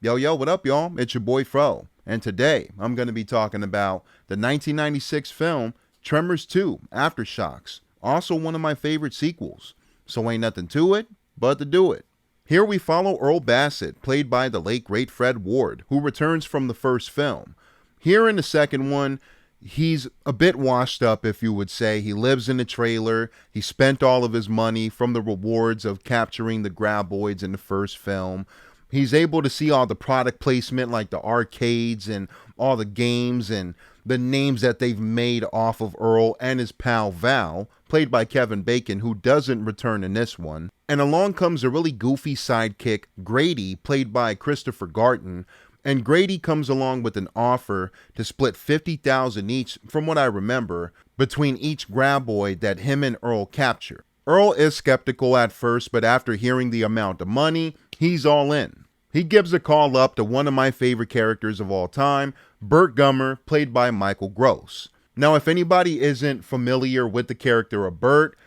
Yo, yo, what up, y'all? It's your boy Fro, and today I'm going to be talking about the 1996 film Tremors 2 Aftershocks, also one of my favorite sequels. So ain't nothing to it but to do it. Here we follow Earl Bassett, played by the late great Fred Ward, who returns from the first film. Here in the second one, he's a bit washed up, if you would say. He lives in a trailer. He spent all of his money from the rewards of capturing the graboids in the first film. He's able to see all the product placement, like the arcades and all the games and the names that they've made off of Earl and his pal Val, played by Kevin Bacon, who doesn't return in this one. And along comes a really goofy sidekick, Grady, played by Christopher Garton. And Grady comes along with an offer to split $50,000 each, from what I remember, between each graboid that him and Earl capture. Earl is skeptical at first, but after hearing the amount of money, he's all in. He gives a call up to one of my favorite characters of all time, Burt Gummer, played by Michael Gross. Now, if anybody isn't familiar with the character of Burt,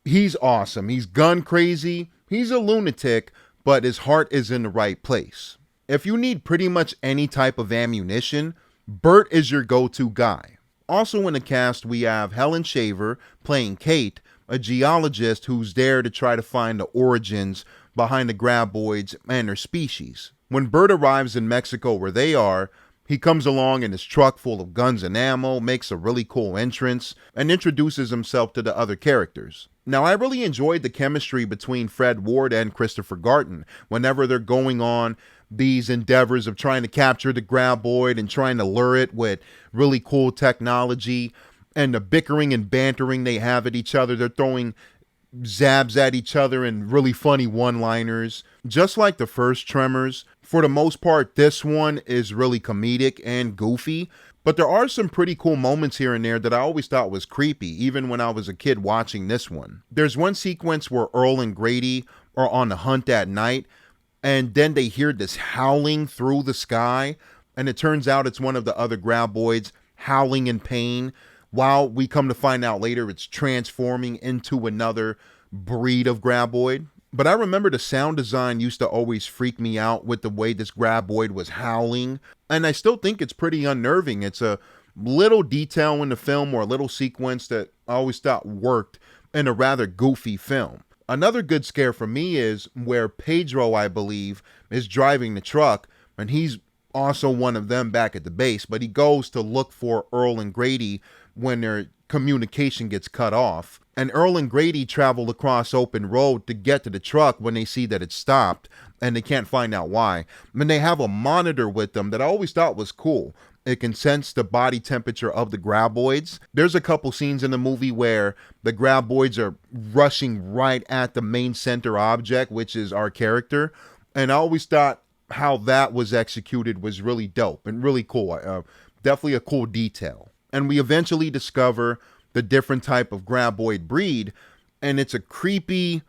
he's awesome. He's gun crazy, he's a lunatic, but his heart is in the right place. If you need pretty much any type of ammunition, Burt is your go-to guy. Also in the cast, we have Helen Shaver playing Kate, a geologist who's there to try to find the origins behind the graboids and their species. When Burt arrives in Mexico where they are, he comes along in his truck full of guns and ammo, makes a really cool entrance, and introduces himself to the other characters. Now, I really enjoyed the chemistry between Fred Ward and Christopher Garton whenever they're going on these endeavors of trying to capture the graboid and trying to lure it with really cool technology, and the bickering and bantering they have at each other. They're throwing zabs at each other and really funny one-liners. Just like the first Tremors, for the most part, this one is really comedic and goofy, but there are some pretty cool moments here and there that I always thought was creepy, even when I was a kid watching this one. There's one sequence where Earl and Grady are on the hunt at night, and then they hear this howling through the sky, and it turns out it's one of the other graboids howling in pain, while we come to find out later it's transforming into another breed of graboid. But I remember the sound design used to always freak me out with the way this graboid was howling, and I still think it's pretty unnerving. It's a little detail in the film, or a little sequence that I always thought worked in a rather goofy film. Another good scare for me is where Pedro, I believe, is driving the truck, and he's also one of them back at the base, but he goes to look for Earl and Grady when their communication gets cut off. And Earl and Grady travel across open road to get to the truck when they see that it's stopped, and they can't find out why. And they have a monitor with them that I always thought was cool. It can sense the body temperature of the graboids. There's a couple scenes in the movie where the graboids are rushing right at the main center object, which is our character. And I always thought how that was executed was really dope and really cool. Definitely a cool detail. And we eventually discover the different type of graboid breed, and it's a creepy,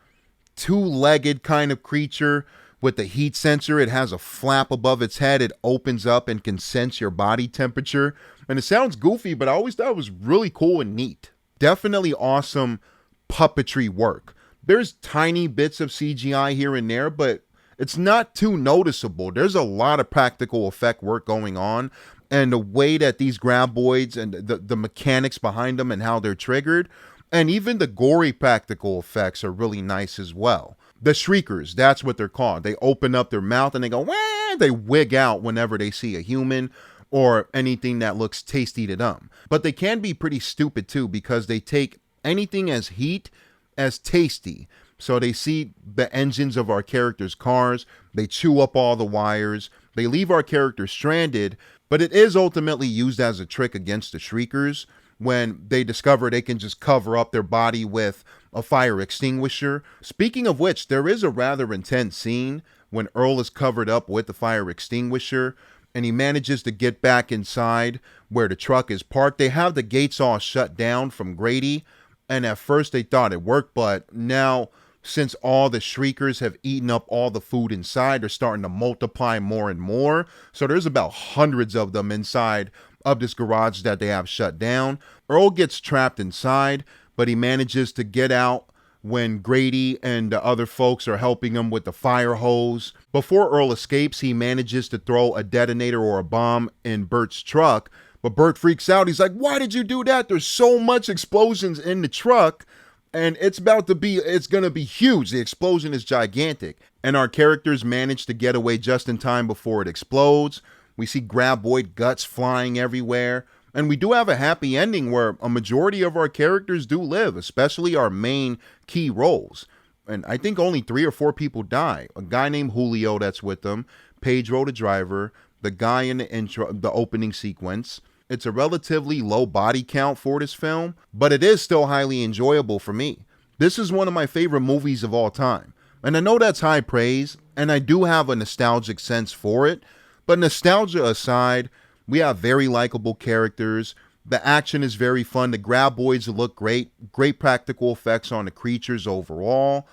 two-legged kind of creature with a heat sensor. It has a flap above its head. It opens up and can sense your body temperature. And it sounds goofy, but I always thought it was really cool and neat. Definitely awesome puppetry work. There's tiny bits of CGI here and there, but it's not too noticeable. There's a lot of practical effect work going on. And the way that these graboids and the mechanics behind them and how they're triggered, and even the gory practical effects are really nice as well. The shriekers, that's what they're called. They open up their mouth and they go, wah! They wig out whenever they see a human or anything that looks tasty to them. But they can be pretty stupid too, because they take anything as heat as tasty. So they see the engines of our characters' cars, they chew up all the wires, they leave our characters stranded, but it is ultimately used as a trick against the shriekers when they discover they can just cover up their body with a fire extinguisher. Speaking of which, there is a rather intense scene when Earl is covered up with the fire extinguisher and he manages to get back inside where the truck is parked. They have the gates all shut down from Grady, and at first they thought it worked, but now, since all the shriekers have eaten up all the food inside, they're starting to multiply more and more. So there's about hundreds of them inside of this garage that they have shut down. Earl gets trapped inside, but he manages to get out when Grady and the other folks are helping him with the fire hose. Before Earl escapes, he manages to throw a detonator or a bomb in Bert's truck, but Bert freaks out. He's like, why did you do that? There's so much explosions in the truck, and it's gonna be huge. The explosion is gigantic. And our characters manage to get away just in time before it explodes. We see Graboid guts flying everywhere. And we do have a happy ending where a majority of our characters do live, especially our main key roles. And I think only 3 or 4 people die. A guy named Julio that's with them, Pedro the driver, the guy in the intro, the opening sequence. It's a relatively low body count for this film, but it is still highly enjoyable for me. This is one of my favorite movies of all time. And I know that's high praise, and I do have a nostalgic sense for it. But nostalgia aside, we have very likable characters. The action is very fun. The Graboids look great. Great practical effects on the creatures overall.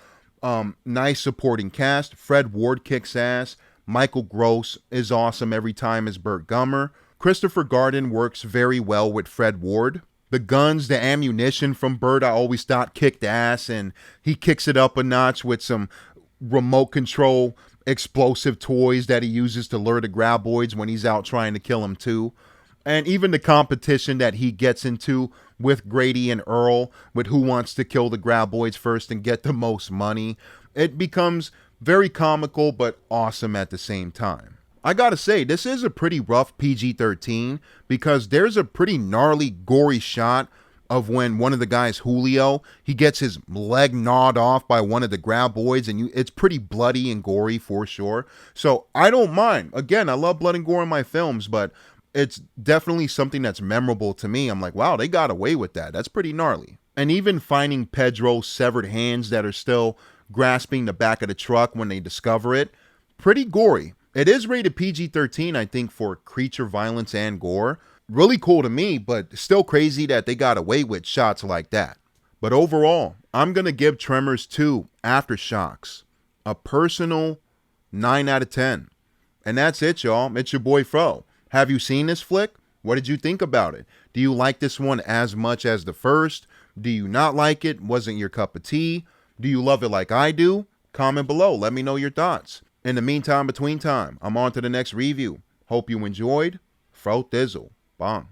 Nice supporting cast. Fred Ward kicks ass. Michael Gross is awesome every time as Burt Gummer. Christopher Garden works very well with Fred Ward. The guns, the ammunition from Burt, I always thought kicked ass, and he kicks it up a notch with some remote control explosive toys that he uses to lure the Graboids when he's out trying to kill them too. And even the competition that he gets into with Grady and Earl with who wants to kill the Graboids first and get the most money. It becomes very comical but awesome at the same time. I gotta say, this is a pretty rough PG-13 because there's a pretty gnarly, gory shot of when one of the guys, Julio, he gets his leg gnawed off by one of the Graboids, and it's pretty bloody and gory for sure. So I don't mind. Again, I love blood and gore in my films, but it's definitely something that's memorable to me. I'm like, wow, they got away with that. That's pretty gnarly. And even finding Pedro's severed hands that are still grasping the back of the truck when they discover it, pretty gory. It is rated PG-13, I think, for creature violence and gore. Really cool to me, but still crazy that they got away with shots like that. But overall, I'm going to give Tremors 2 Aftershocks a personal 9 out of 10. And that's it, y'all. It's your boy Fro. Have you seen this flick? What did you think about it? Do you like this one as much as the first? Do you not like it? Wasn't your cup of tea? Do you love it like I do? Comment below. Let me know your thoughts. In the meantime, between time, I'm on to the next review. Hope you enjoyed. Fro Thizzle. Bong.